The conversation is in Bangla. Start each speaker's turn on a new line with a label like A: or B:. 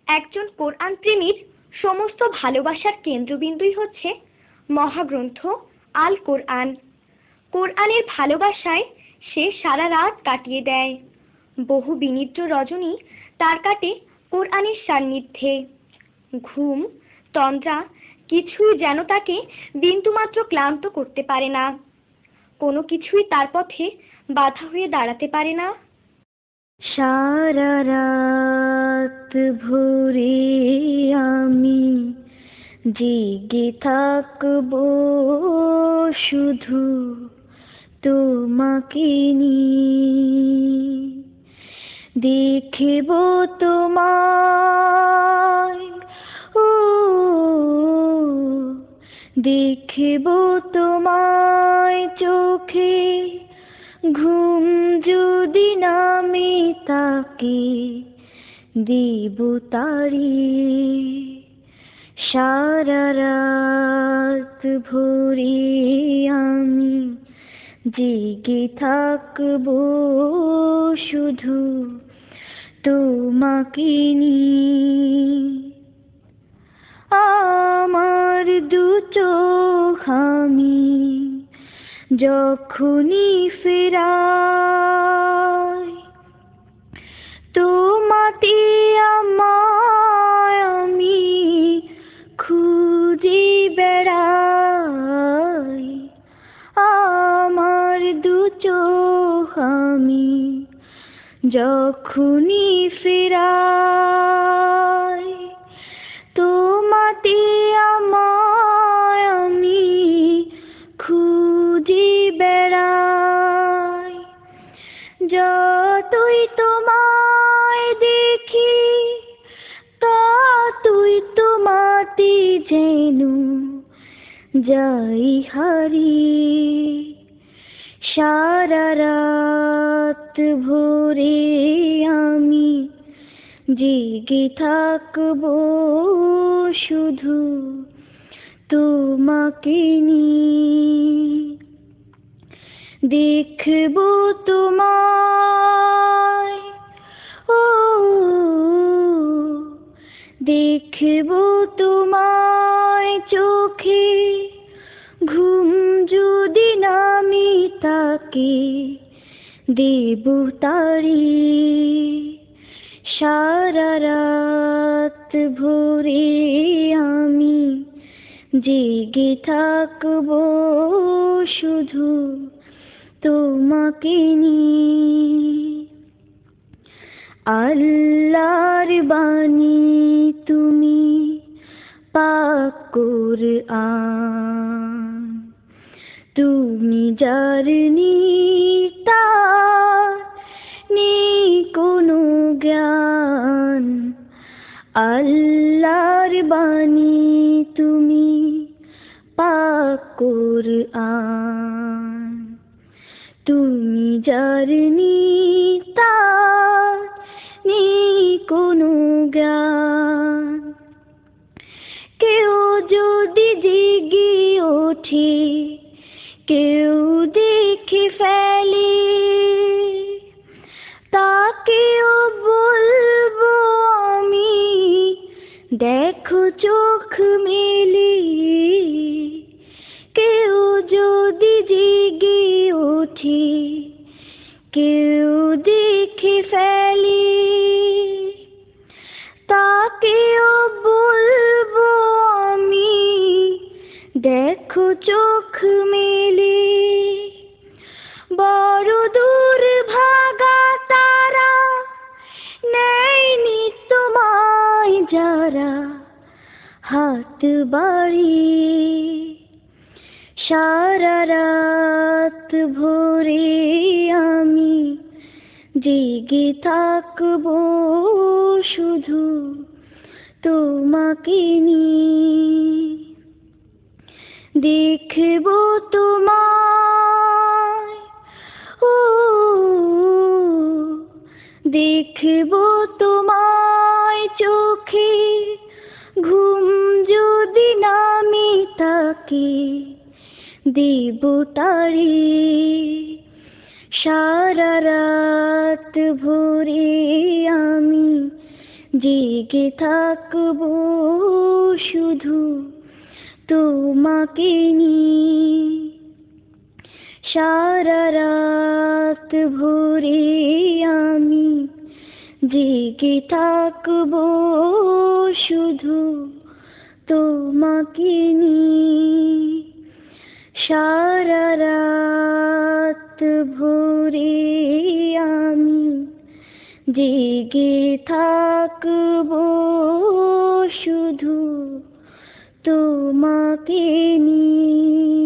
A: একজন কোরআন প্রেমীর সমস্ত ভালোবাসার কেন্দ্রবিন্দুই হচ্ছে মহাগ্রন্থ আল কোরআন। কোরআনের ভালোবাসায় সে সারা রাত কাটিয়ে দেয়। বহু বিনিদ্র রজনী তার কাটে কোরআনের সান্নিধ্যে। ঘুম তন্দ্রা কিছুই যেন তাকে বিন্দুমাত্র ক্লান্ত করতে পারে না। কোনো কিছুই তার পথে বাধা হয়ে দাঁড়াতে পারে না।
B: সারা রাত ভরে আমি জেগে থাকবো শুধু তোমাকে নিয়ে, দেখব তোমায়, ও দেখব তোমায় চোখে, ঘুম যদি নামে তাকে দেব তাড়িয়ে। সারা রাত ভরে আমি জেগে থাকবো শুধু তোমাকে নিয়ে। আমার দু চোখ আমি যখনই ফেরাই, তোমাতে আমায় আমি খুঁজে বেড়াই। আমার দু চোখ আমি যখনই ফেরাই, তোমাতে আমায় আমি খুঁজে বেড়াই। যতই তোমায় দেখি ততই তোমাতে যেন যাই হারিয়ে। সারা রাত ভরে আমি জেগে থাকবো শুধু তোমাকে নিয়ে, দেখব তোমায়, ও দেখব তোমায় চোখে, ঘুম যদি নামি তাকে দেব তাড়িয়ে। সারা রাত ভরে আমি জেগে থাকবো শুধু তোমাকে নিয়ে। আল্লাহর বাণী তুমি পাক কোরআন, তুমি যার তার নেই কোনো জ্ঞান। আল্লাহর বাণী তুমি পাক কোরআন, তুমি যার তার নেই কোনো জ্ঞান। কেউ যদি জেগে ওঠে কেউ দেখে ফেলে, তাকেও বলবো আমি দেখো চোখ মেলে। কেউ যদি জেগে ওঠে কেউ দেখে ফেলে, তাকেও বলবো আমি দেখো চোখ মেলে। বড় দূর ভাগা তারা নেয়নি তোমায় যারা হাত বাড়িয়ে। সারা রাত ভরে আমি জেগে থাকবো শুধু তোমাকে নিয়ে, দেখব তোমায়, ও দেখব তোমায় চোখে, ঘুম যদি নামি তাকে দেব তাড়িয়ে। সারা রাত ভরে আমি জেগে থাকবো শুধু তোমাকে নিয়ে। সারা রাত ভরে আমি জেগে থাকবো শুধু তোমাকে নিয়ে। সারা রাত ভরে আমি জেগে থাকবো শুধু তোমাকে নিয়ে।